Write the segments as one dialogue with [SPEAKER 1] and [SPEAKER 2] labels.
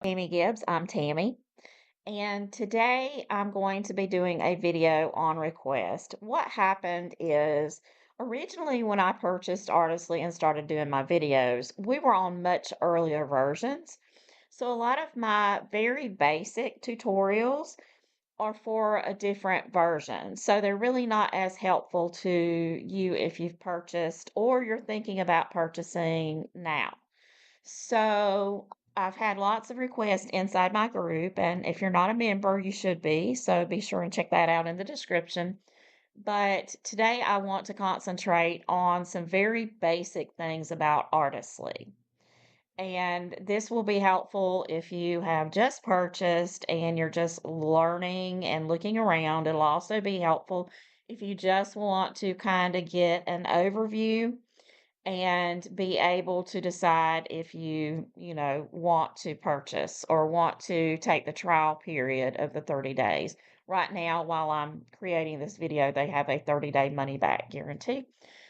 [SPEAKER 1] Tammy Gibbs. I'm Tammy, and today I'm going to be doing a video on request. What happened is originally when I purchased Artistly and started doing my videos, we were on much earlier versions. So a lot of my very basic tutorials are for a different version. So they're really not as helpful to you if you've purchased or you're thinking about purchasing now. So I've had lots of requests inside my group, and if you're not a member, you should be. So be sure and check that out in the description. But today I want to concentrate on some very basic things about Artistly. And this will be helpful if you have just purchased and you're just learning and looking around. It'll also be helpful if you just want to kind of get an overview and be able to decide if you want to purchase or want to take the trial period of the 30 days. Right now, while I'm creating this video, they have a 30-day money back guarantee.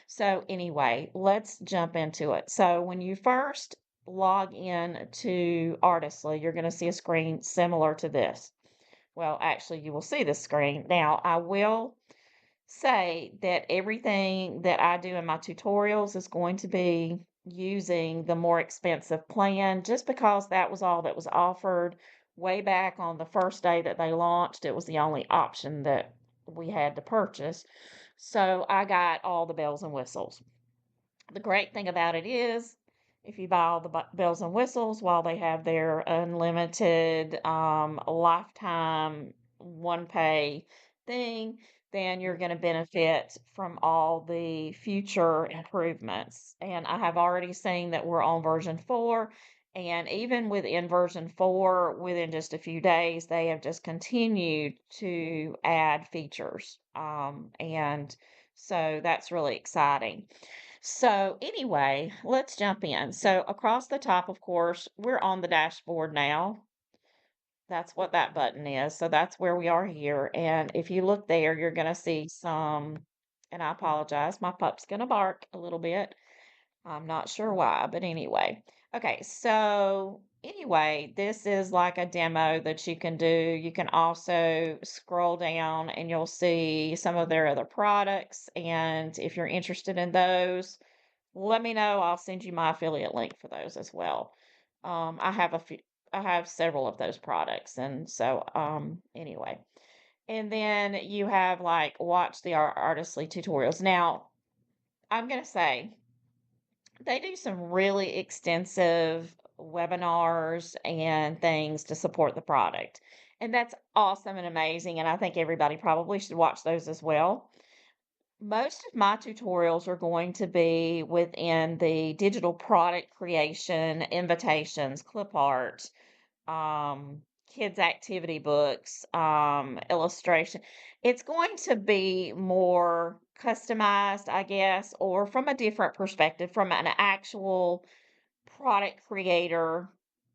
[SPEAKER 1] So anyway, let's jump into it. So when you first log in to Artistly, you're going to see a screen similar to this. Well, actually, you will see this screen. Now, I will say that everything that I do in my tutorials is going to be using the more expensive plan just because that was all that was offered way back on the first day that they launched. It was the only option that we had to purchase. So I got all the bells and whistles. The great thing about it is if you buy all the bells and whistles while they have their unlimited lifetime one pay thing, then you're going to benefit from all the future improvements. And I have already seen that we're on version 4. And even within version 4, within just a few days, they have just continued to add features. And so that's really exciting. So anyway, let's jump in. So across the top, of course, we're on the dashboard now. That's what that button is. So that's where we are here. And if you look there, you're going to see some, and I apologize, my pup's going to bark a little bit. I'm not sure why, but anyway. Okay, so anyway, this is like a demo that you can do. You can also scroll down and you'll see some of their other products. And if you're interested in those, let me know. I'll send you my affiliate link for those as well. I have a few, I have several of those products. And so, anyway, and then you have like watch the Artistly tutorials. Now, I'm going to say they do some really extensive webinars and things to support the product. And that's awesome and amazing. And I think everybody probably should watch those as well. Most of my tutorials are going to be within the digital product creation, invitations, clip art, kids activity books, illustration. It's going to be more customized, I guess, or from a different perspective, from an actual product creator,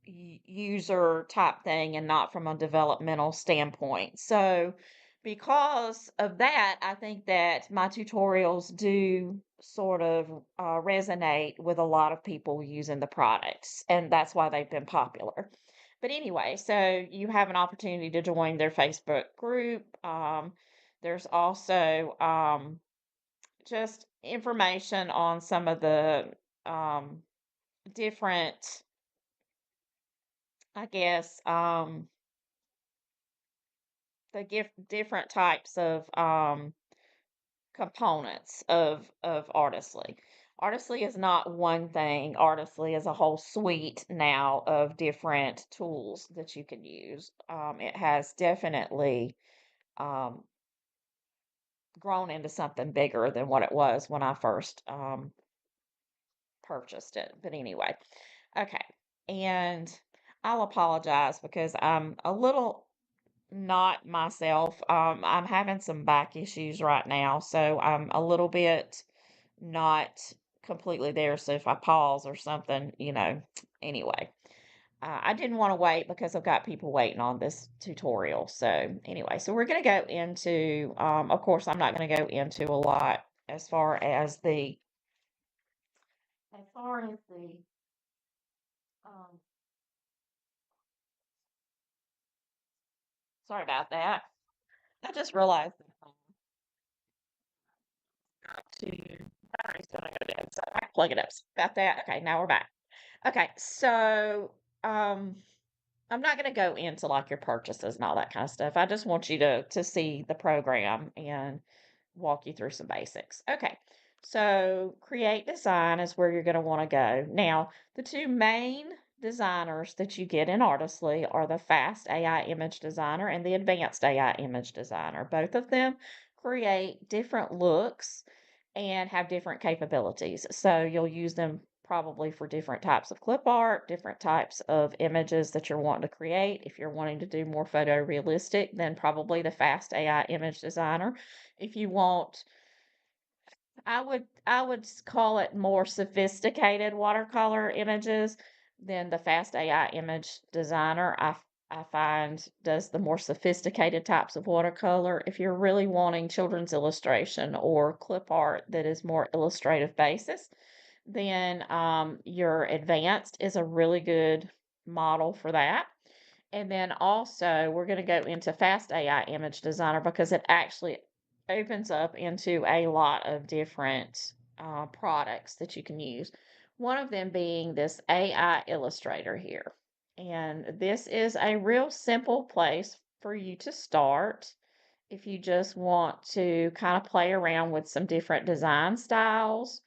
[SPEAKER 1] user type thing, and not from a developmental standpoint. So, because of that, I think that my tutorials do sort of resonate with a lot of people using the products, and that's why they've been popular. But anyway, so you have an opportunity to join their Facebook group. There's also just information on some of the um, different, I guess, the different types of components of Artistly. Artistly is not one thing. Artistly is a whole suite now of different tools that you can use. It has definitely um, grown into something bigger than what it was when I first purchased it. But anyway, okay. And I'll apologize because I'm a little not myself. I'm having some back issues right now, so I'm a little bit not completely there. So if I pause or something, anyway. I didn't want to wait because I've got people waiting on this tutorial. So anyway, so we're going to go into, of course, I'm not going to go into a lot as far as as far as the, um, Sorry about that. I just realized that I got to battery's gonna go dead, so I plug it up. Sorry about that. Okay, now we're back. Okay, so I'm not going to go into like your purchases and all that kind of stuff. I just want you to see the program and walk you through some basics. Okay. So create design is where you're going to want to go. Now, the two main designers that you get in Artistly are the Fast AI Image Designer and the Advanced AI Image Designer. Both of them create different looks and have different capabilities. So you'll use them probably for different types of clip art, different types of images that you're wanting to create. If you're wanting to do more photorealistic, then probably the Fast AI Image Designer. If you want, I would call it more sophisticated watercolor images, then the Fast AI Image Designer I find does the more sophisticated types of watercolor. If you're really wanting children's illustration or clip art that is more illustrative basis, then your advanced is a really good model for that. And then also, we're going to go into Fast AI Image Designer because it actually opens up into a lot of different products that you can use. One of them being this AI Illustrator here. And this is a real simple place for you to start if you just want to kind of play around with some different design styles.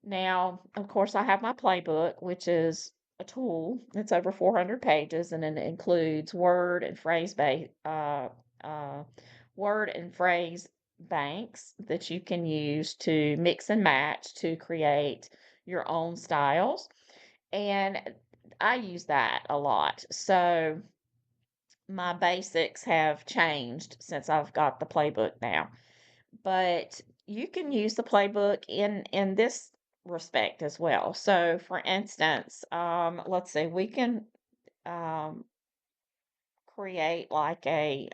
[SPEAKER 1] Now, of course, I have my playbook, which is a tool. It's over 400 pages, and it includes uh, word and phrase banks that you can use to mix and match to create your own styles. And I use that a lot. So my basics have changed since I've got the playbook now, but you can use the playbook in this respect as well. So for instance, let's see, we can um, create like a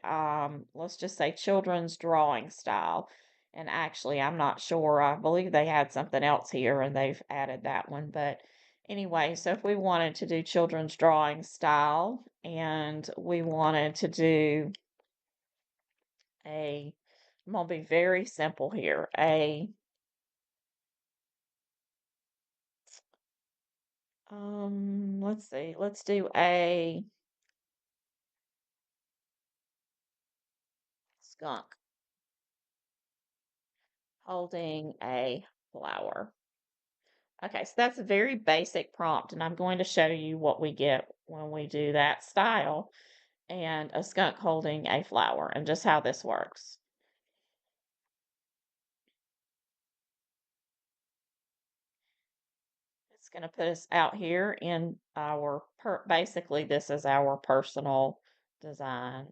[SPEAKER 1] let's just say children's drawing style. And actually, I'm not sure. I believe they had something else here and they've added that one. But anyway, so if we wanted to do children's drawing style and we wanted to do I'm gonna be very simple here. Let's see. Let's do a skunk holding a flower. Okay, so that's a very basic prompt, and I'm going to show you what we get when we do that style and a skunk holding a flower and just how this works. It's going to put us out here in basically this is our personal design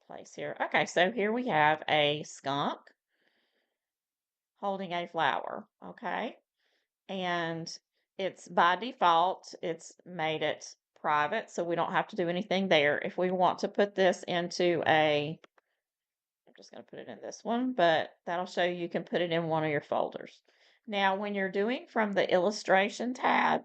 [SPEAKER 1] place here. Okay, so here we have a skunk holding a flower. Okay. And it's by default, it's made it private, so we don't have to do anything there. If we want to put this into I'm just going to put it in this one, but that'll show you can put it in one of your folders. Now, when you're doing from the illustration tab,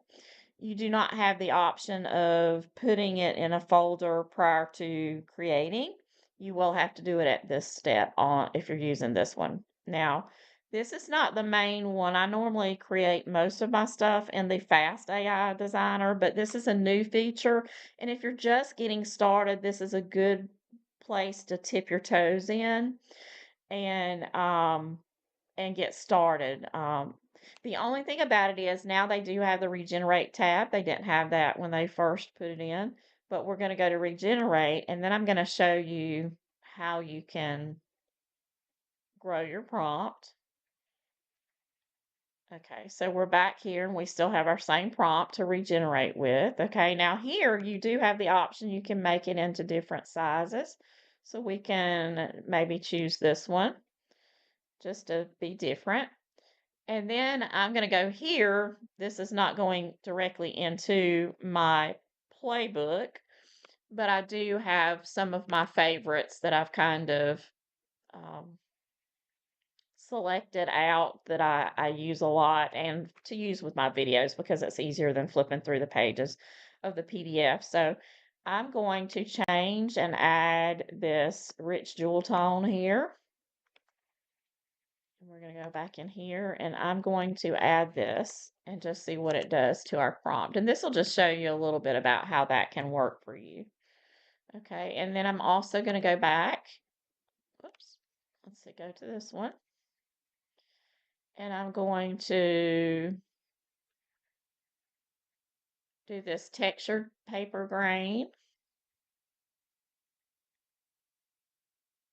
[SPEAKER 1] you do not have the option of putting it in a folder prior to creating. You will have to do it at this step on if you're using this one. Now, this is not the main one. I normally create most of my stuff in the Fast AI Designer, but this is a new feature. And if you're just getting started, this is a good place to tip your toes in and um and get started. The only thing about it is now they do have the regenerate tab. They didn't have that when they first put it in, but we're going to go to regenerate and then I'm going to show you how you can grow your prompt. Okay, so we're back here and we still have our same prompt to regenerate with. Okay, now here you do have the option, you can make it into different sizes. So we can maybe choose this one just to be different. And then I'm going to go here. This is not going directly into my playbook, but I do have some of my favorites that I've kind of um, selected out that I use a lot and to use with my videos because it's easier than flipping through the pages of the PDF. So I'm going to change and add this rich jewel tone here. We're going to go back in here and I'm going to add this and just see what it does to our prompt. And this will just show you a little bit about how that can work for you. Okay, and then I'm also going to go back. Oops, let's see, go to this one. And I'm going to do this textured paper grain.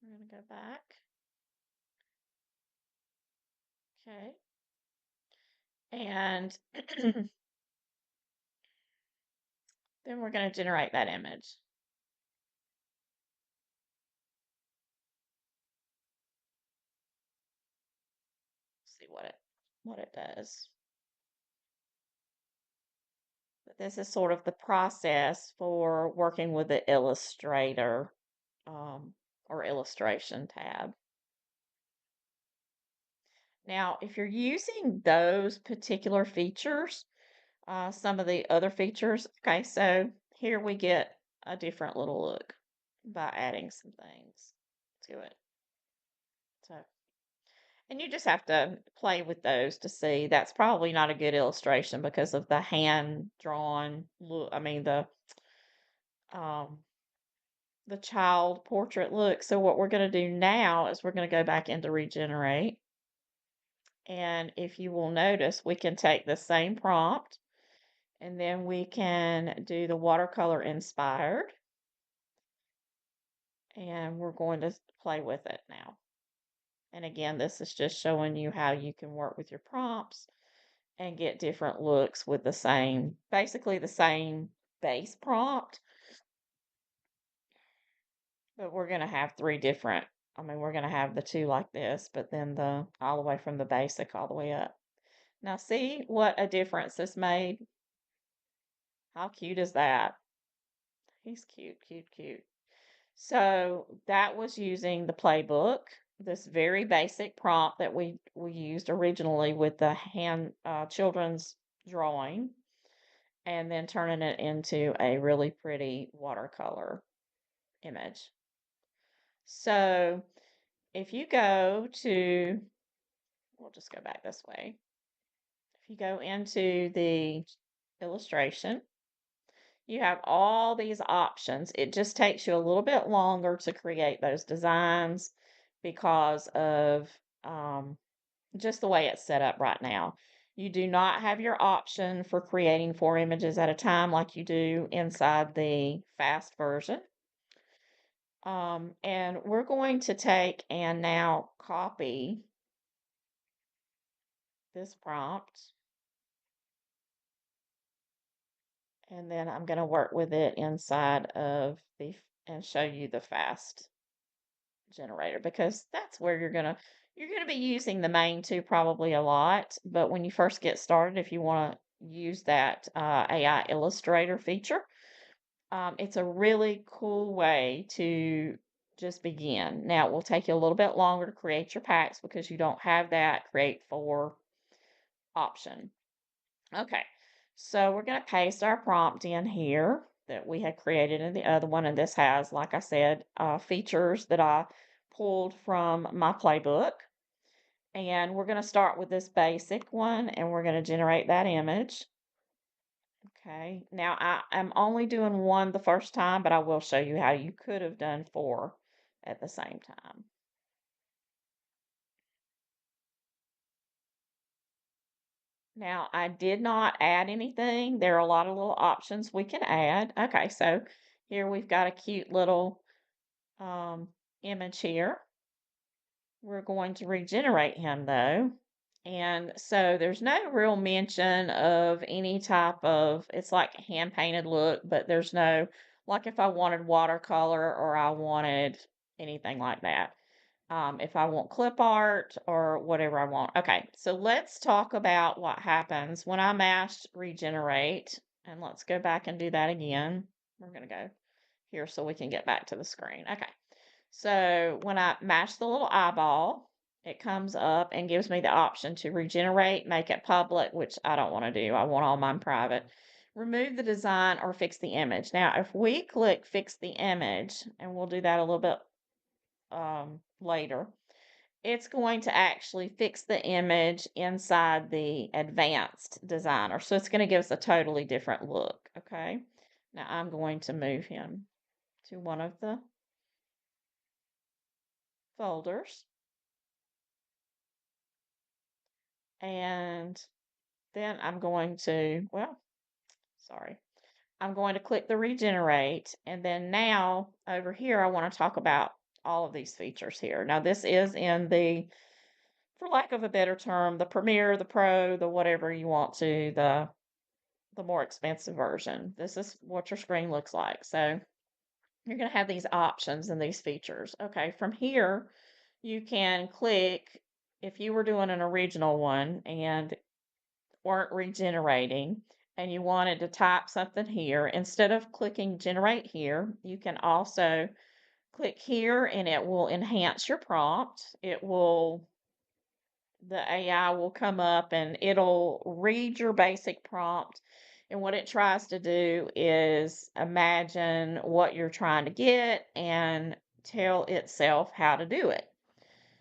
[SPEAKER 1] We're going to go back. Okay. And then we're going to generate that image. See what it does. But this is sort of the process for working with the Illustrator or illustration tab. Now, if you're using those particular features, some of the other features, okay, so here we get a different little look by adding some things to it. So, and you just have to play with those to see. That's probably not a good illustration because of the hand drawn look. I mean um the child portrait look. So what we're going to do now is we're going to go back into regenerate. And if you will notice, we can take the same prompt and then we can do the watercolor inspired. And we're going to play with it now. And again, this is just showing you how you can work with your prompts and get different looks with the same, basically the same base prompt. But we're going to have three different, I mean, we're going to have the two like this, but then the all the way from the basic all the way up. Now see what a difference this made? How cute is that? He's cute, cute, cute. So that was using the playbook, this very basic prompt that we used originally with the hand children's drawing, and then turning it into a really pretty watercolor image. So if you go to, we'll just go back this way. If you go into the illustration, you have all these options. It just takes you a little bit longer to create those designs because of just the way it's set up right now. You do not have your option for creating 4 images at a time like you do inside the fast version. And we're going to take and now copy this prompt. And then I'm going to work with it inside of and show you the fast generator because that's where you're gonna be using the main two probably a lot. But when you first get started, if you want to use that AI Illustrator feature, it's a really cool way to just begin. Now it will take you a little bit longer to create your packs because you don't have that create for option. Okay, so we're going to paste our prompt in here that we had created in the other one. And this has, like I said, features that I pulled from my playbook. And we're going to start with this basic one and we're going to generate that image. Okay, now I'm only doing one the first time, but I will show you how you could have done 4 at the same time. Now, I did not add anything. There are a lot of little options we can add. Okay, so here we've got a cute little image here. We're going to regenerate him though. And so there's no real mention of any type of, it's like a hand painted look, but there's no, like if I wanted watercolor or I wanted anything like that. If I want clip art or whatever I want. Okay, so let's talk about what happens when I mash regenerate. And let's go back and do that again. We're going to go here so we can get back to the screen. Okay, so when I mash the little eyeball, it comes up and gives me the option to regenerate, make it public, which I don't want to do. I want all mine private. remove the design or fix the image. Now, if we click fix the image, and we'll do that a little bit later, it's going to actually fix the image inside the advanced designer. So it's going to give us a totally different look. Okay. Now I'm going to move him to one of the folders. And then I'm going to, well, sorry. I'm going to click the regenerate. And then now over here, I want to talk about all of these features here. Now this is in the, for lack of a better term, the Premier, the Pro, the whatever you want to, the more expensive version. This is what your screen looks like. So you're going to have these options and these features. Okay, from here, you can click, if you were doing an original one and weren't regenerating and you wanted to type something here, instead of clicking generate here, you can also click here and it will enhance your prompt. It will, the AI will come up and it'll read your basic prompt. And what it tries to do is imagine what you're trying to get and tell itself how to do it.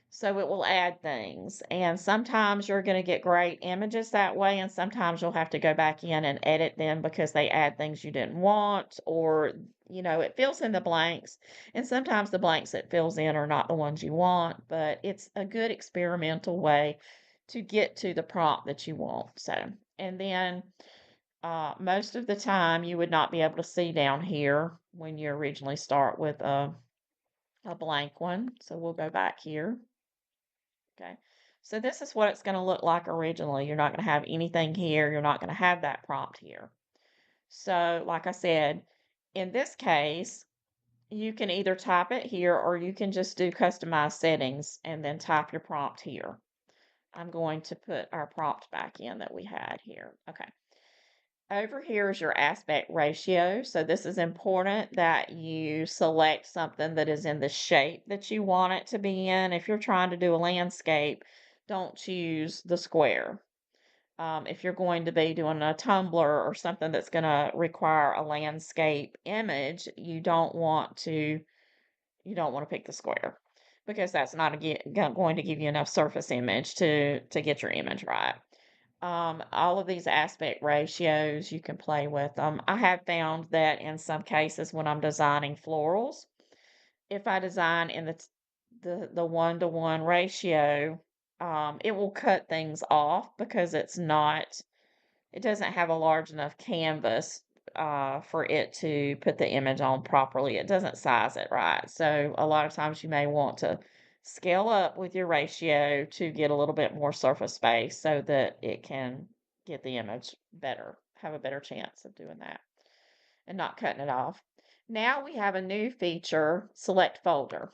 [SPEAKER 1] So it will add things. And sometimes you're going to get great images that way. And sometimes you'll have to go back in and edit them because they add things you didn't want, or, it fills in the blanks. And sometimes the blanks it fills in are not the ones you want, but it's a good experimental way to get to the prompt that you want. So, and then most of the time you would not be able to see down here when you originally start with a blank one. So we'll go back here. Okay. So this is what it's going to look like originally. You're not going to have anything here. You're not going to have that prompt here. So like I said, in this case, you can either type it here or you can just do customize settings and then type your prompt here. I'm going to put our prompt back in that we had here. Okay. Over here is your aspect ratio. So this is important that you select something that is in the shape that you want it to be in. If you're trying to do a landscape, don't choose the square. If you're going to be doing a tumbler or something that's going to require a landscape image, you don't want to pick the square because that's not going to give you enough surface image to get your image right. All of these aspect ratios, you can play with them. I have found that in some cases when I'm designing florals, if I design in the 1-to-1 ratio, it will cut things off because it doesn't have a large enough canvas for it to put the image on properly. It doesn't size it right. So a lot of times you may want to scale up with your ratio to get a little bit more surface space so that it can get the image better, have a better chance of doing that and not cutting it off. Now we have a new feature, select folder.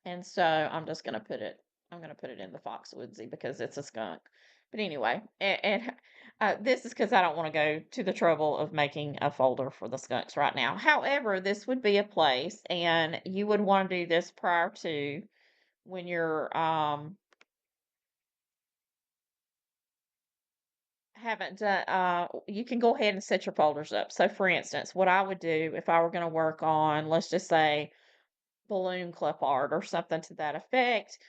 [SPEAKER 1] And so I'm going to put it in the Foxwoodsy because it's a skunk. But anyway, this is because I don't want to go to the trouble of making a folder for the skunks right now. However, this would be a place, and you would want to do this prior to when you're haven't done you can go ahead and set your folders up. So for instance, what I would do if I were going to work on, let's just say, balloon clip art or something to that effect.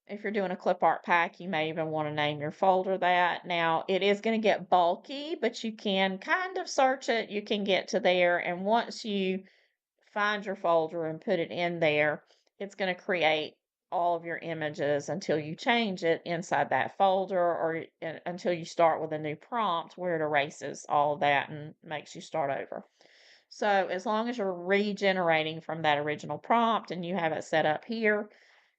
[SPEAKER 1] If you're doing a clip art pack, you may even want to name your folder that. Now, it is going to get bulky, but you can kind of search it. You can get to there. And once you find your folder and put it in there, it's going to create all of your images until you change it inside that folder or until you start with a new prompt where it erases all of that and makes you start over. So as long as you're regenerating from that original prompt and you have it set up here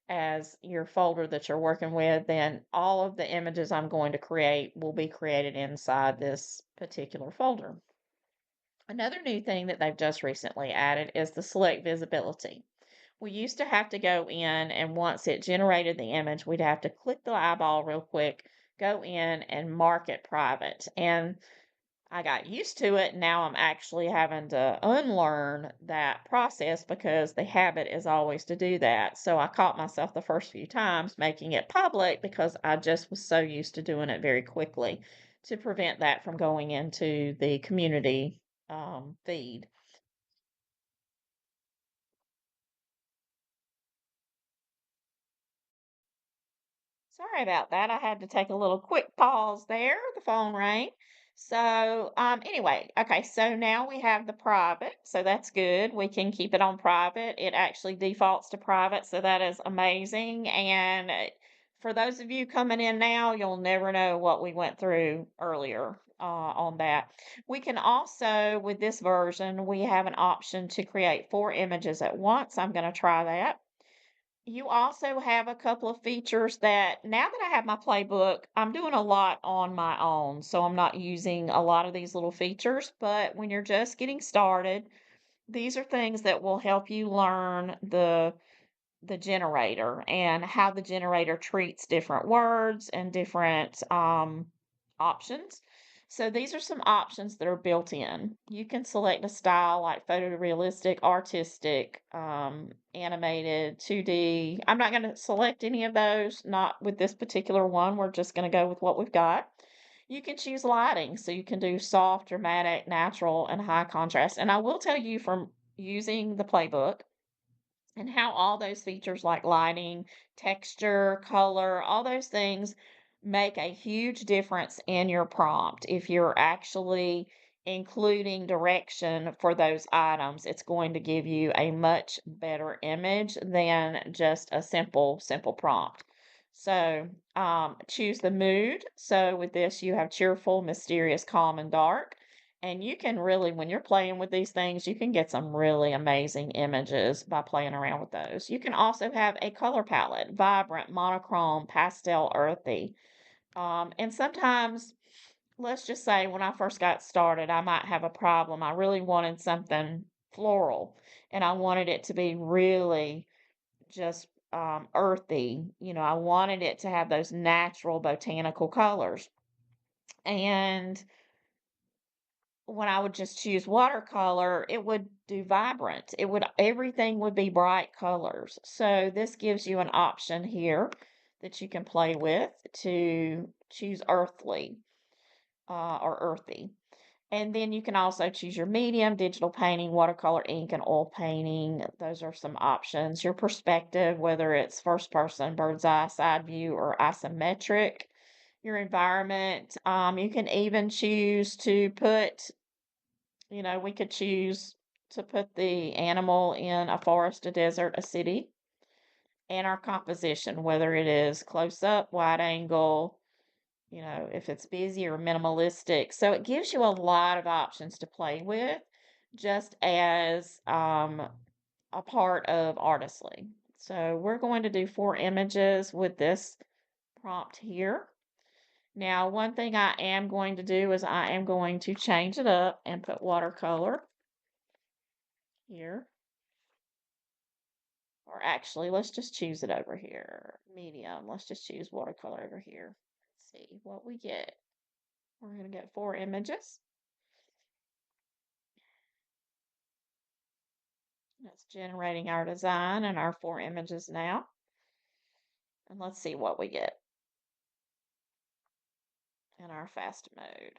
[SPEAKER 1] as your folder that you're working with, then all of the images I'm going to create will be created inside this particular folder. Another new thing that they've just recently added is the select visibility. We used to have to go in and once it generated the image, we'd have to click the eyeball real quick, go in and mark it private. And I got used to it. Now I'm actually having to unlearn that process because the habit is always to do that. So I caught myself the first few times making it public because I just was so used to doing it very quickly to prevent that from going into the community feed. Sorry about that. I had to take a little quick pause there. The phone rang. So, anyway, okay, so now we have the private, so that's good. We can keep it on private. It actually defaults to private, so that is amazing. And for those of you coming in now, you'll never know what we went through earlier on that. We can also, with this version, we have an option to create 4 images at once. I'm going to try that. You also have a couple of features that now that I have my playbook, I'm doing a lot on my own. So I'm not using a lot of these little features, but when you're just getting started, these are things that will help you learn the generator and how the generator treats different words and different options. So these are some options that are built in. You can select a style like photorealistic, artistic, animated, 2D. I'm not going to select any of those, not with this particular one. We're just going to go with what we've got. You can choose lighting, so you can do soft, dramatic, natural, and high contrast. And I will tell you from using the playbook, and how all those features like lighting, texture, color, all those things make a huge difference in your prompt. If you're actually including direction for those items, it's going to give you a much better image than just a simple prompt. So choose the mood. So with this, you have cheerful, mysterious, calm, and dark. And you can really, when you're playing with these things, you can get some really amazing images by playing around with those. You can also have a color palette, vibrant, monochrome, pastel, earthy. And sometimes, let's just say when I first got started, I might have a problem. I really wanted something floral and I wanted it to be really just earthy. I wanted it to have those natural botanical colors. And when I would just choose watercolor, it would do vibrant. Everything would be bright colors. So this gives you an option here that you can play with to choose earthly or earthy. And then you can also choose your medium, digital painting, watercolor, ink, and oil painting. Those are some options. Your perspective, whether it's first person, bird's eye, side view, or isometric. Your environment. You can even choose to put, we could choose to put the animal in a forest, a desert, a city, and our composition, whether it is close up, wide angle, if it's busy or minimalistic. So it gives you a lot of options to play with, just as a part of Artistly. So we're going to do 4 images with this prompt here. Now, one thing I am going to do is I am going to change it up and put watercolor here. Or actually, let's just choose it over here. Medium. Let's just choose watercolor over here. Let's see what we get. We're going to get 4 images. That's generating our design and our 4 images now. And let's see what we get in our fast mode.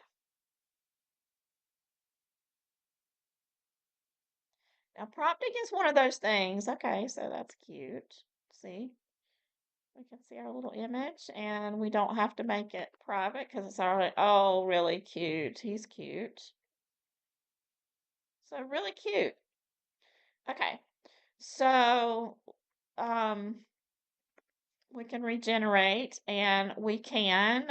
[SPEAKER 1] Now, prompting is one of those things. Okay, so that's cute. See? We can see our little image and we don't have to make it private because it's already, oh, really cute. He's cute. So really cute. Okay. So, um, we can regenerate and we can,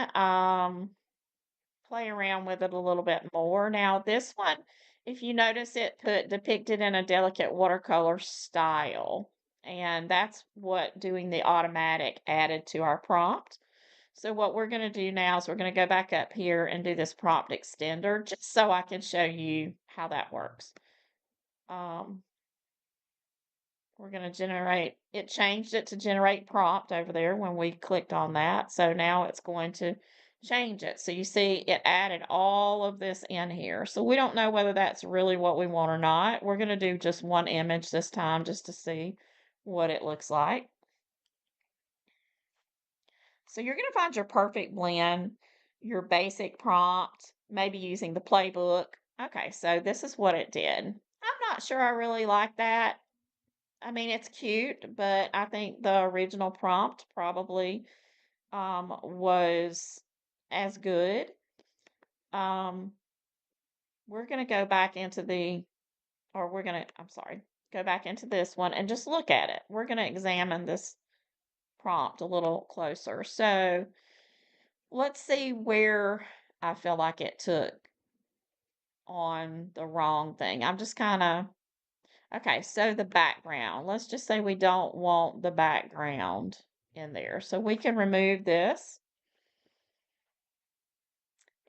[SPEAKER 1] play around with it a little bit more. Now, this one, if you notice it put depicted in a delicate watercolor style, and that's what doing the automatic added to our prompt. So what we're going to do now is we're going to go back up here and do this prompt extender just so I can show you how that works. Um, we're going to generate, it changed it to generate prompt over there when we clicked on that. So now it's going to change it. So you see it added all of this in here. So we don't know whether that's really what we want or not. We're going to do just 1 image this time just to see what it looks like. So you're going to find your perfect blend. your basic prompt, maybe using the playbook. Okay, so this is what it did. I'm not sure I really like that. I mean, it's cute, but I think the original prompt probably was as good. Um, we're going to go back into I'm sorry, go back into this one and just look at it. We're going to examine this prompt a little closer. So let's see where I feel like it took on the wrong thing. I'm just kind of, okay, so the background. Let's just say we don't want the background in there. So we can remove this.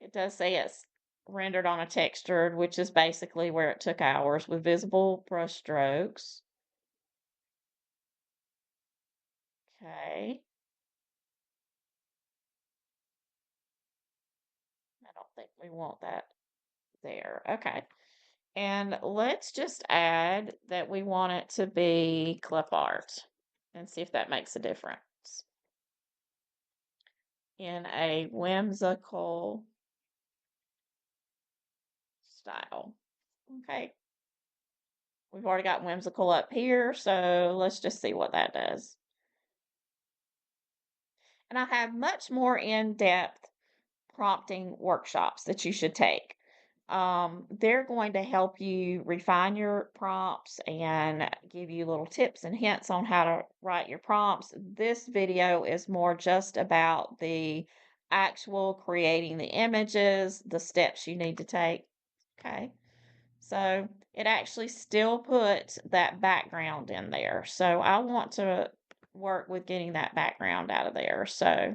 [SPEAKER 1] It does say it's rendered on a textured, which is basically where it took ours with visible brush strokes. Okay. I don't think we want that there. Okay. And let's just add that we want it to be clip art and see if that makes a difference. In a whimsical style. Okay. We've already got whimsical up here, so let's just see what that does. And I have much more in-depth prompting workshops that you should take. They're going to help you refine your prompts and give you little tips and hints on how to write your prompts. This video is more just about the actual creating the images, the steps you need to take. Okay. So it actually still puts that background in there. So I want to work with getting that background out of there. So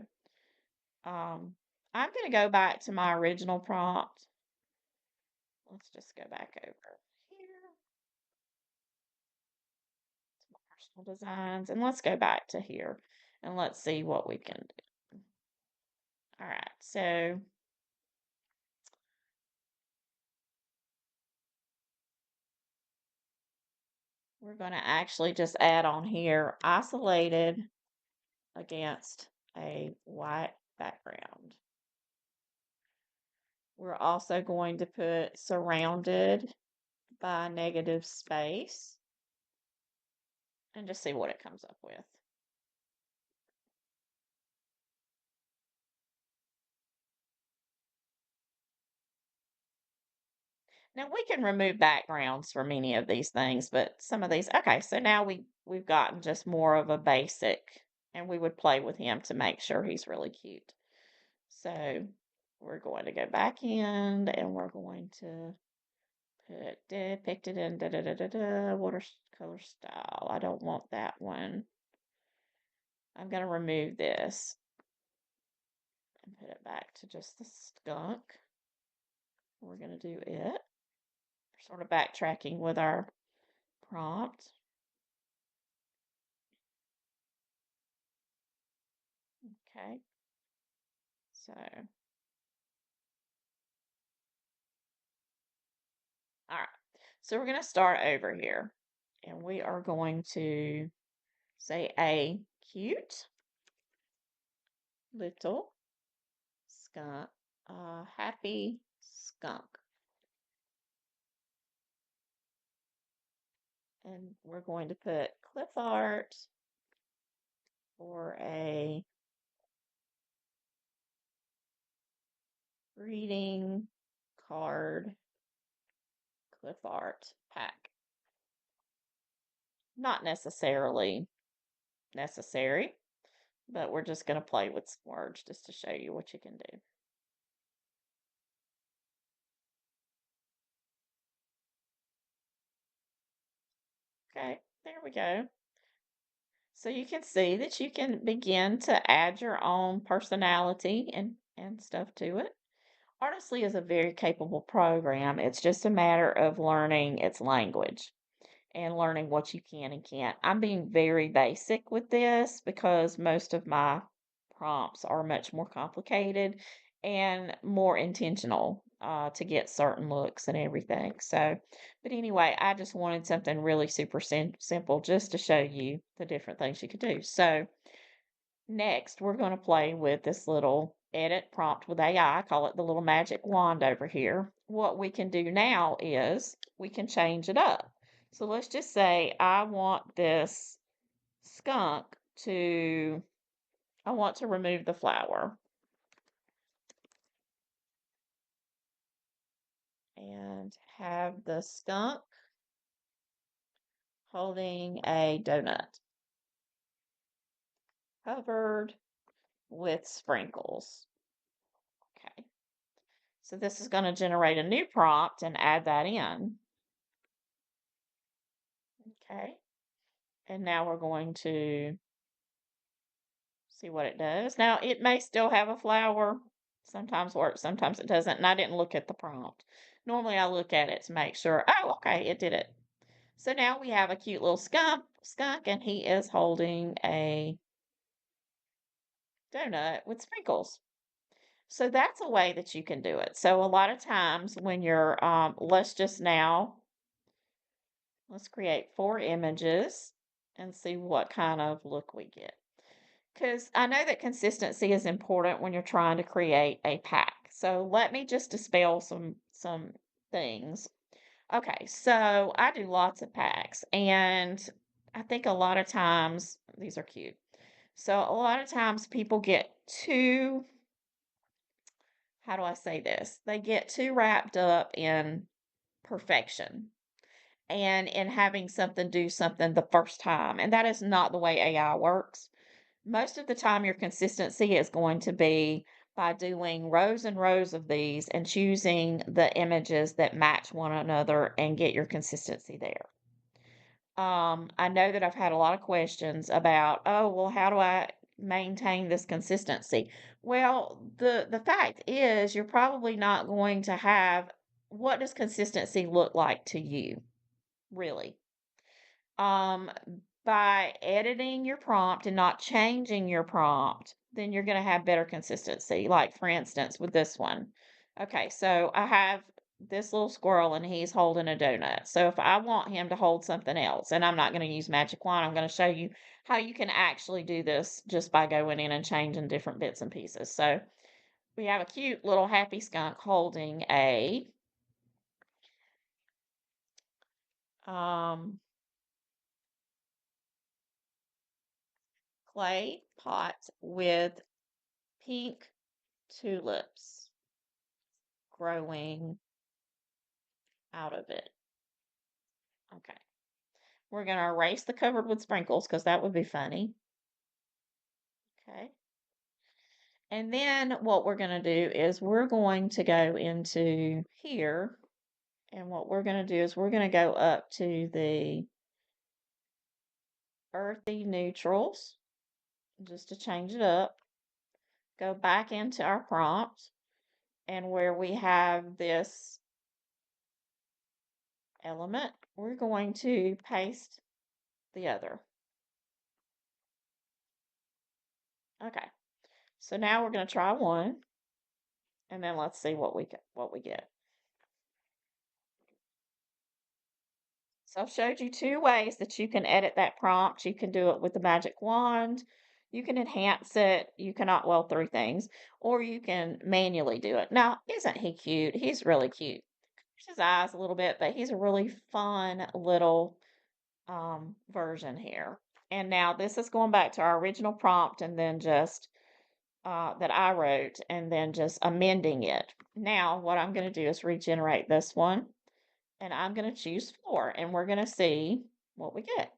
[SPEAKER 1] I'm going to go back to my original prompt. Let's just go back over here to my personal designs and let's go back to here and let's see what we can do. All right, so we're going to actually just add on here isolated against a white background. We're also going to put surrounded by negative space and just see what it comes up with. Now we can remove backgrounds from any of these things, but some of these, okay, so now we've gotten just more of a basic and we would play with him to make sure he's really cute. So we're going to go back in and we're going to put depicted in watercolor style. I don't want that one. I'm going to remove this and put it back to just the skunk. We're going to do it. Sort of backtracking with our prompt. Okay. So, all right. So we're going to start over here and we are going to say a cute little skunk, happy skunk. And we're going to put clip art for a greeting card clip art pack. Not necessarily necessary, but we're just going to play with some words just to show you what you can do. Okay, there we go. So you can see that you can begin to add your own personality and stuff to it. Artistly is a very capable program. It's just a matter of learning its language and learning what you can and can't. I'm being very basic with this because most of my prompts are much more complicated and more intentional to get certain looks and everything. So, but anyway, I just wanted something really super simple just to show you the different things you could do. So, next, we're going to play with this little edit prompt with AI. I call it the little magic wand over here. What we can do now is we can change it up. So let's just say I want this skunk to, I want to remove the flower and have the skunk holding a donut covered with sprinkles. Okay, so this is going to generate a new prompt and add that in. Okay, and now we're going to see what it does. Now, it may still have a flower. Sometimes works, sometimes it doesn't. And I didn't look at the prompt. Normally, I look at it to make sure, oh, okay, it did it. So now we have a cute little skunk, and he is holding a donut with sprinkles. So that's a way that you can do it. So a lot of times when you're, let's create 4 images and see what kind of look we get. Because I know that consistency is important when you're trying to create a pack. So let me just dispel some things. Okay, so I do lots of packs, and I think a lot of times these are cute. So a lot of times people get too, how do I say this? They get too wrapped up in perfection and in having something do something the first time. And that is not the way AI works. Most of the time, your consistency is going to be by doing rows and rows of these and choosing the images that match one another and get your consistency there. I know that I've had a lot of questions about, oh, well, how do I maintain this consistency? Well, the fact is you're probably not going to have, what does consistency look like to you, really? Um, by editing your prompt and not changing your prompt, then you're going to have better consistency. Like, for instance, with this one. Okay, so I have this little squirrel and he's holding a donut. So if I want him to hold something else, and I'm not going to use magic wand, I'm going to show you how you can actually do this just by going in and changing different bits and pieces. So we have a cute little happy skunk holding a um, clay pot with pink tulips growing out of it. Okay. We're going to erase the covered with sprinkles because that would be funny. Okay. And then what we're going to do is we're going to go into here. And what we're going to do is we're going to go up to the earthy neutrals just to change it up. Go back into our prompt. And where we have this element, we're going to paste the other. Okay. So now we're going to try one, and then let's see what we get. So I've showed you 2 ways that you can edit that prompt. You can do it with the magic wand. You can enhance it. You cannot, well, 3 things, or you can manually do it. Now, isn't he cute? He's really cute. There's his eyes a little bit, but he's a really fun little version here. And now this is going back to our original prompt and then just that I wrote and then just amending it. Now, what I'm going to do is regenerate this one and I'm going to choose 4 and we're going to see what we get.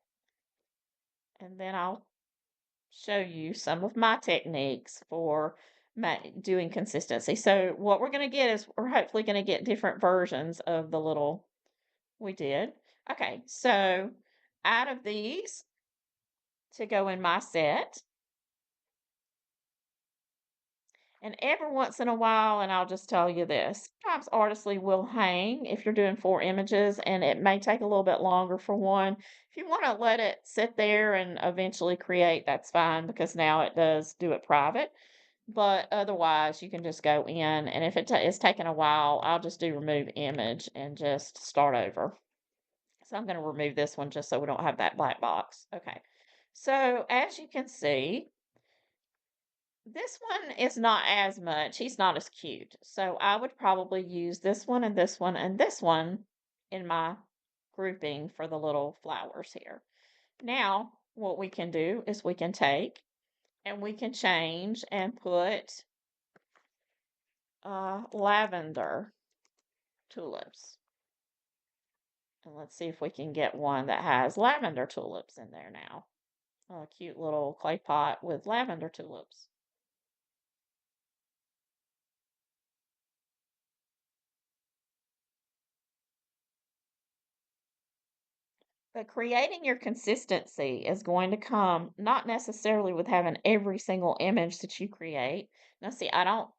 [SPEAKER 1] And then I'll show you some of my techniques for doing consistency. So what we're going to get is we're hopefully going to get different versions of the little we did. Okay, so out of these to go in my set, and every once in a while, and I'll just tell you this, sometimes Artistly will hang if you're doing 4 images, and it may take a little bit longer for one. If you want to let it sit there and eventually create, that's fine because now it does do it private. But otherwise, you can just go in, and if it's taking a while, I'll just do remove image and just start over. So I'm going to remove this one just so we don't have that black box. Okay. So as you can see, This one is not as much. He's not as cute. So I would probably use this one and this one and this one in my grouping for the little flowers here. Now, what we can do is we can take and we can change and put lavender tulips. And let's see if we can get one that has lavender tulips in there now. A cute little clay pot with lavender tulips. But creating your consistency is going to come not necessarily with having every single image that you create. Now, see, I don't,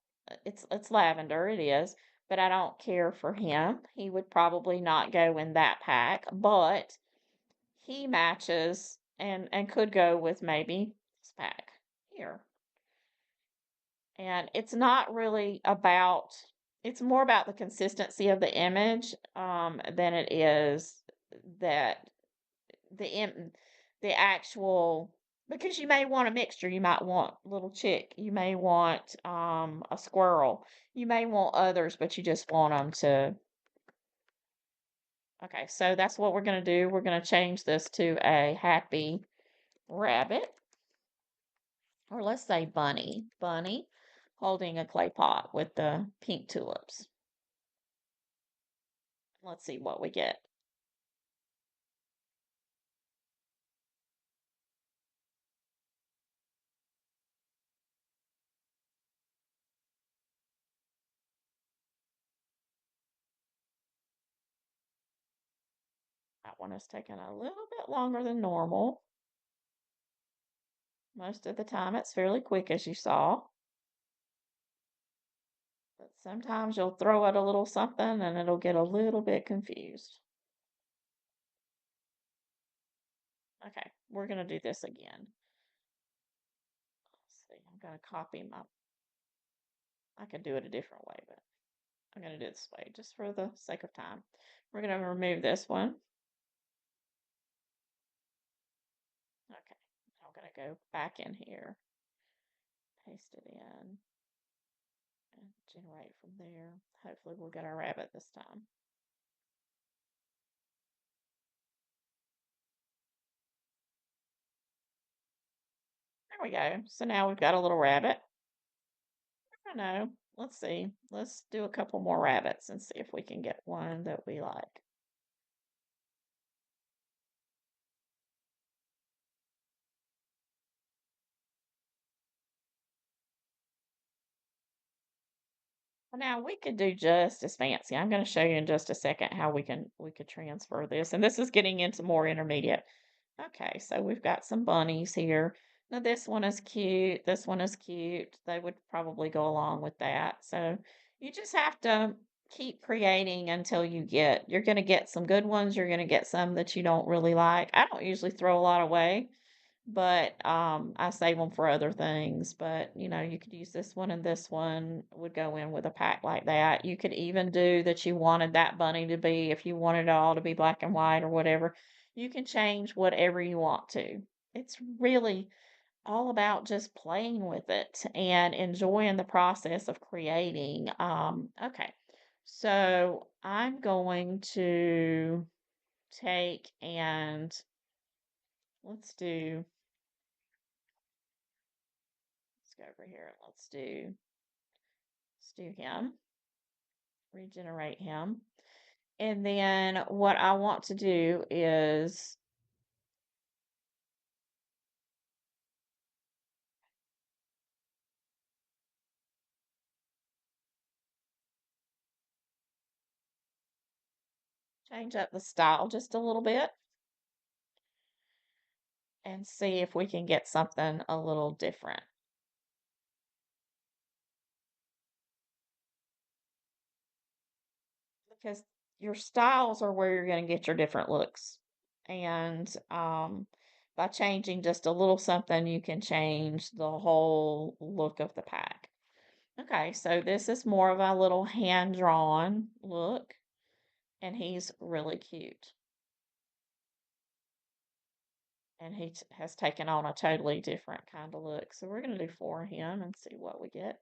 [SPEAKER 1] it's lavender, it is, but I don't care for him. He would probably not go in that pack, but he matches and could go with maybe this pack here. And it's not really about, it's more about the consistency of the image than it is that the the actual, because you may want a mixture. You might want little chick, you may want a squirrel, you may want others, but you just want them to. Okay, so that's what we're going to do. We're going to change this to a happy rabbit, or let's say bunny holding a clay pot with the pink tulips. Let's see what we get. That one is taking a little bit longer than normal. Most of the time it's fairly quick, as you saw. But sometimes you'll throw it a little something and it'll get a little bit confused. Okay, we're going to do this again. Let's see, I'm going to copy my, I could do it a different way, but I'm going to do it this way just for the sake of time. We're going to remove this one. Okay, I'm going to go back in here, paste it in, and generate from there. Hopefully we'll get our rabbit this time. There we go. So now we've got a little rabbit. I don't know. Let's see. Let's do a couple more rabbits and see if we can get one that we like. Now we could do just as fancy. I'm going to show you in just a second how we could transfer this. And this is getting into more intermediate. Okay, so we've got some bunnies here. Now this one is cute. This one is cute. They would probably go along with that. So you just have to keep creating until you're going to get some good ones. You're going to get some that you don't really like. I don't usually throw a lot away, but I save them for other things. But you could use this one, and this one would go in with a pack like that. You could even do that you wanted that bunny to be, if you wanted it all to be black and white or whatever, you can change whatever you want to. It's really all about just playing with it and enjoying the process of creating. Okay, so I'm going to take and let's go over here and let's do him, regenerate him. And then what I want to do is change up the style just a little bit and see if we can get something a little different. Because your styles are where you're going to get your different looks. And by changing just a little something, you can change the whole look of the pack. Okay, so this is more of a little hand-drawn look, and he's really cute. and has taken on a totally different kind of look. So we're going to do 4 of him and see what we get.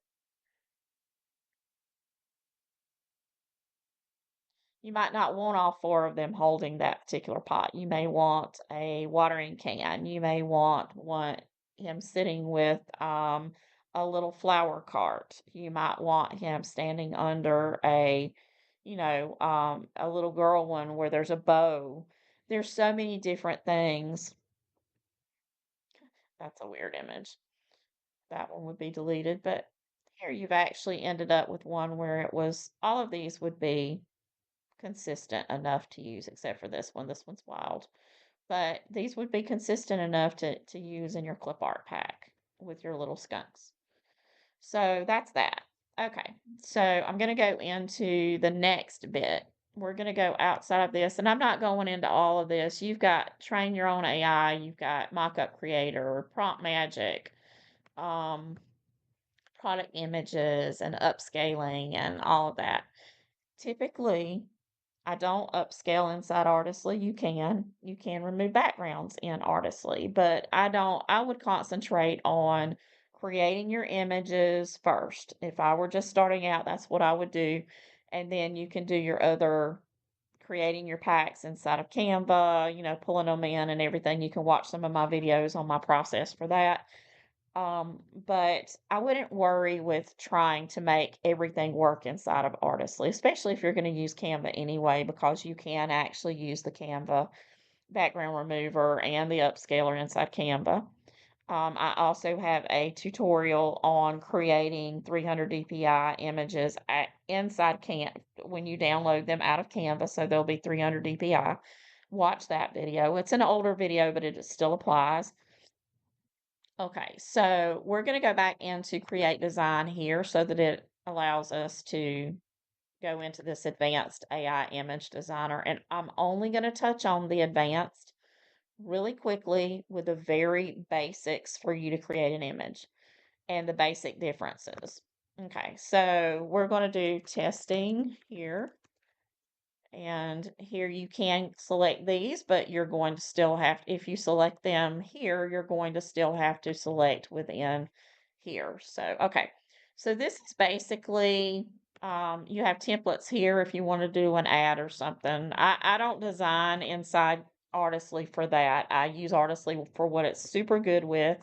[SPEAKER 1] You might not want all 4 of them holding that particular pot. You may want a watering can. You may want him sitting with a little flower cart. You might want him standing under a little girl one where there's a bow. There's so many different things. That's a weird image. That one would be deleted, but here you've actually ended up with one where it was all of these would be consistent enough to use, except for this one. This one's wild. But these would be consistent enough to use in your clip art pack with your little skunks. So that's that. Okay, so I'm going to go into the next bit. We're going to go outside of this, and I'm not going into all of this. You've got train your own AI, you've got mockup creator, prompt magic, um, product images, and upscaling, and all of that. Typically, I don't upscale inside Artistly. You can remove backgrounds in Artistly, but I would concentrate on creating your images first. If I were just starting out, that's what I would do. And then you can do your other creating your packs inside of Canva, pulling them in and everything. You can watch some of my videos on my process for that. But I wouldn't worry with trying to make everything work inside of Artistly, especially if you're going to use Canva anyway, because you can actually use the Canva background remover and the upscaler inside Canva. I also have a tutorial on creating 300 DPI images inside when you download them out of Canva, so they'll be 300 DPI. Watch that video. It's an older video, but it still applies. Okay, so we're going to go back into create design here so that it allows us to go into this advanced AI image designer. And I'm only going to touch on the advanced really quickly with the very basics for you to create an image and the basic differences. Okay, so we're going to do testing here. And here you can select these, but you're going to still have, if you select them here, you're going to still have to select within here. So, okay. So this is basically, you have templates here if you want to do an ad or something. I don't design inside Artistly for that. I use Artistly for what it's super good with.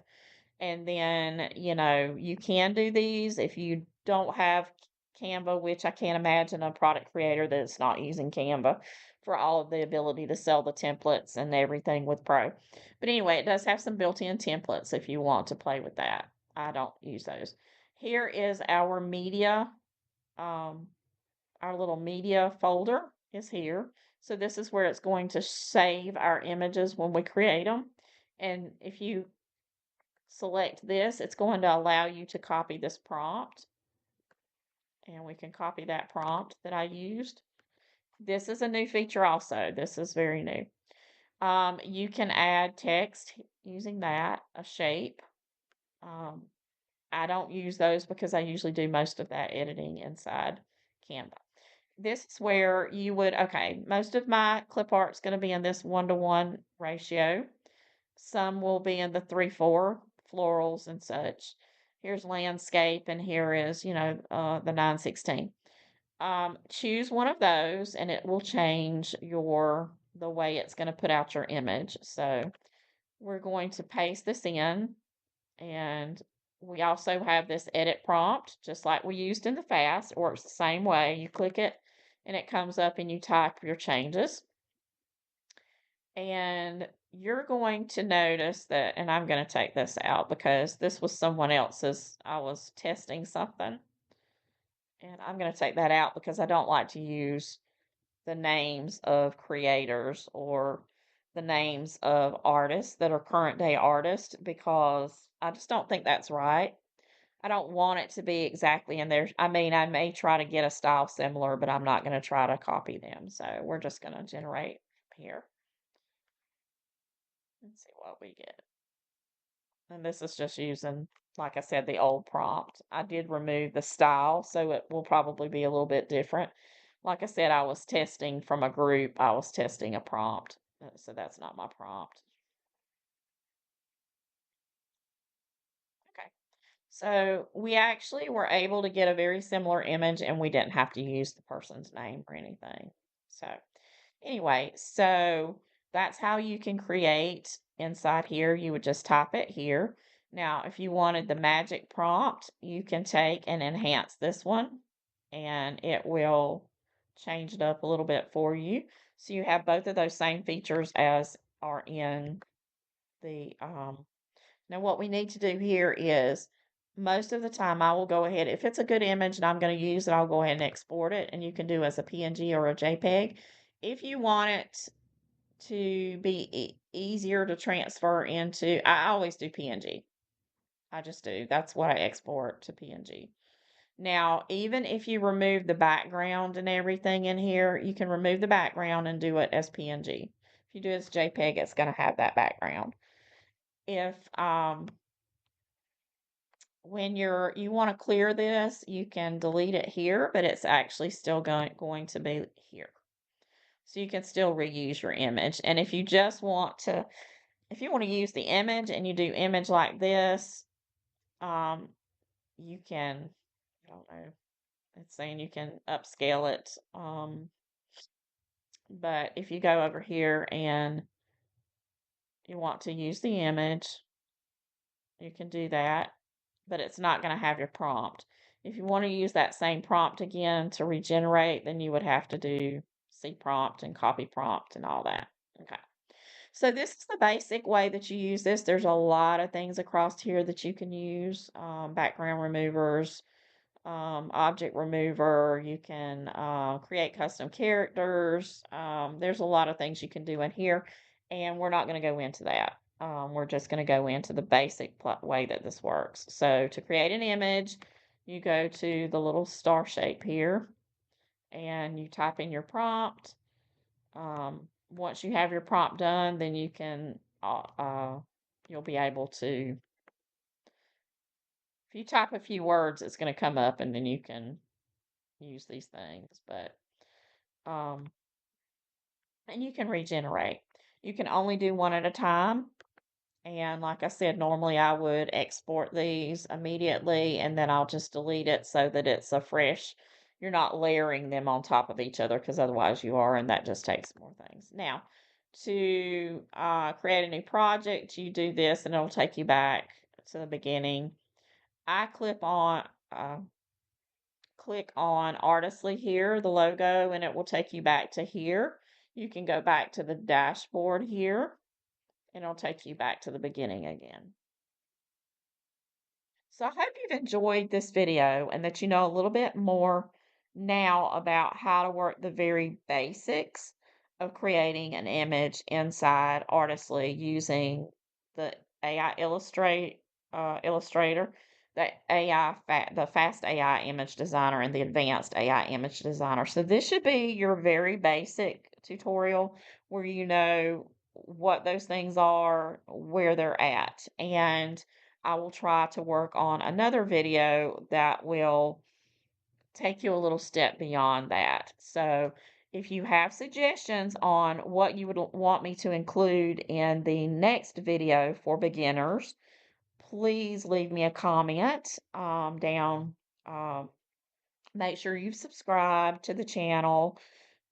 [SPEAKER 1] And then, you can do these if you don't have Canva, which I can't imagine a product creator that's not using Canva for all of the ability to sell the templates and everything with Pro. But anyway, it does have some built-in templates if you want to play with that. I don't use those. Here is our media, um, our little media folder is here. So this is where it's going to save our images when we create them. And if you select this, it's going to allow you to copy this prompt. And we can copy that prompt that I used. This is a new feature also. This is very new. You can add text using that, a shape. Um, I don't use those because I usually do most of that editing inside Canva. This is where you would, okay, most of my clip art's going to be in this 1-to-1 ratio. Some will be in the 3-4 florals and such. Here's landscape, and here is, the 916. Choose one of those, and it will change the way it's going to put out your image. So we're going to paste this in, and we also have this edit prompt, just like we used in the fast. It works the same way. You click it, and it comes up, and you type your changes. And you're going to notice that, and I'm going to take this out because this was someone else's. I was testing something, and I'm going to take that out because I don't like to use the names of creators or the names of artists that are current day artists because I just don't think that's right. I don't want it to be exactly in there. I mean, I may try to get a style similar, but I'm not going to try to copy them. So we're just going to generate here. Let's see what we get. And this is just using, like I said, the old prompt. I did remove the style, so it will probably be a little bit different. Like I said, I was testing from a group. I was testing a prompt, so that's not my prompt. So we actually were able to get a very similar image and we didn't have to use the person's name or anything. So anyway, so that's how you can create inside here. You would just type it here. Now, if you wanted the magic prompt, you can take and enhance this one and it will change it up a little bit for you. So you have both of those same features as are in the now what we need to do here is most of the time I will go ahead, if it's a good image and I'm going to use it, I'll go ahead and export it and you can do as a PNG or a JPEG. If you want it to be easier to transfer into, I always do PNG. I just do. That's what I export to PNG. Now, even if you remove the background and everything in here, you can remove the background and do it as PNG. If you do it as JPEG, it's going to have that background. If when you want to clear this, you can delete it here, but it's actually still going to be here. So you can still reuse your image. And if you just want to, if you want to use the image and you do image like this, um, you can, I don't know, it's saying you can upscale it. But if you go over here and you want to use the image, you can do that, but it's not going to have your prompt. If you want to use that same prompt again to regenerate, then you would have to do C prompt and copy prompt and all that. Okay. So this is the basic way that you use this. There's a lot of things across here that you can use. Background removers, object remover. You can create custom characters. There's a lot of things you can do in here, and we're not going to go into that. We're just going to go into the basic way that this works. So to create an image, you go to the little star shape here, and you type in your prompt. Once you have your prompt done, then you can you'll be able to, if you type a few words, it's going to come up, and then you can use these things. But um, and you can regenerate. You can only do one at a time. And like I said, normally I would export these immediately and then I'll just delete it so that it's a fresh, you're not layering them on top of each other because otherwise you are, and that just takes more things. Now, to create a new project, you do this and it'll take you back to the beginning. I click on Artistly here, the logo, and it will take you back to here. You can go back to the dashboard here, and it'll take you back to the beginning again. So I hope you've enjoyed this video and that you know a little bit more now about how to work the very basics of creating an image inside Artistly using the AI Illustrator, the Fast AI Image Designer, and the Advanced AI Image Designer. So this should be your very basic tutorial where you know what those things are, where they're at, and I will try to work on another video that will take you a little step beyond that. So if you have suggestions on what you would want me to include in the next video for beginners, please leave me a comment down. Um, Make sure you've subscribed to the channel.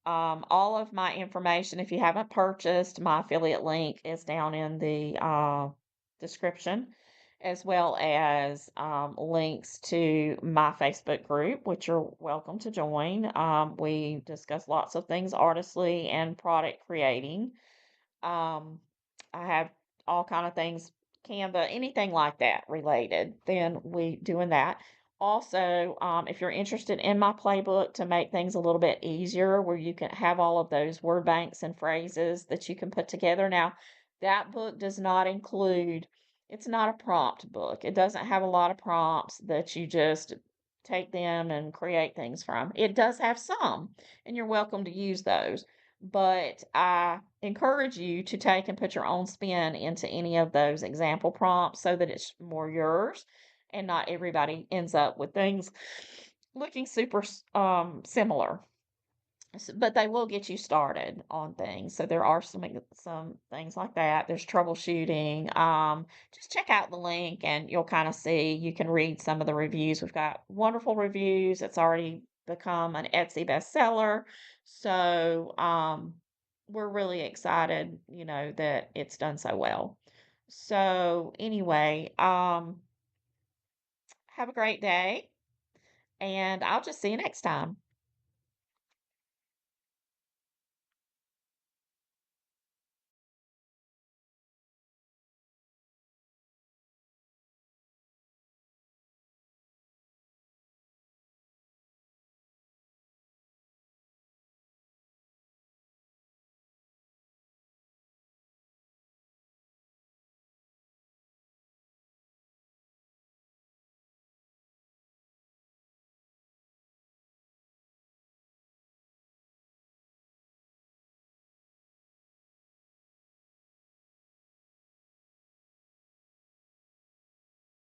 [SPEAKER 1] All of my information, if you haven't purchased, my affiliate link is down in the description, as well as links to my Facebook group, which you're welcome to join. We discuss lots of things artistly and product creating. Um, I have all kind of things, Canva, anything like that related, then we doing that. Also, if you're interested in my playbook to make things a little bit easier, where you can have all of those word banks and phrases that you can put together. Now, that book does not include, it's not a prompt book. It doesn't have a lot of prompts that you just take them and create things from. It does have some, and you're welcome to use those. But I encourage you to take and put your own spin into any of those example prompts so that it's more yours and not everybody ends up with things looking super similar. But they will get you started on things. So there are some things like that. There's troubleshooting. Just check out the link and you'll kind of see. You can read some of the reviews. We've got wonderful reviews. It's already become an Etsy bestseller. So we're really excited, that it's done so well. So anyway, have a great day, and I'll just see you next time.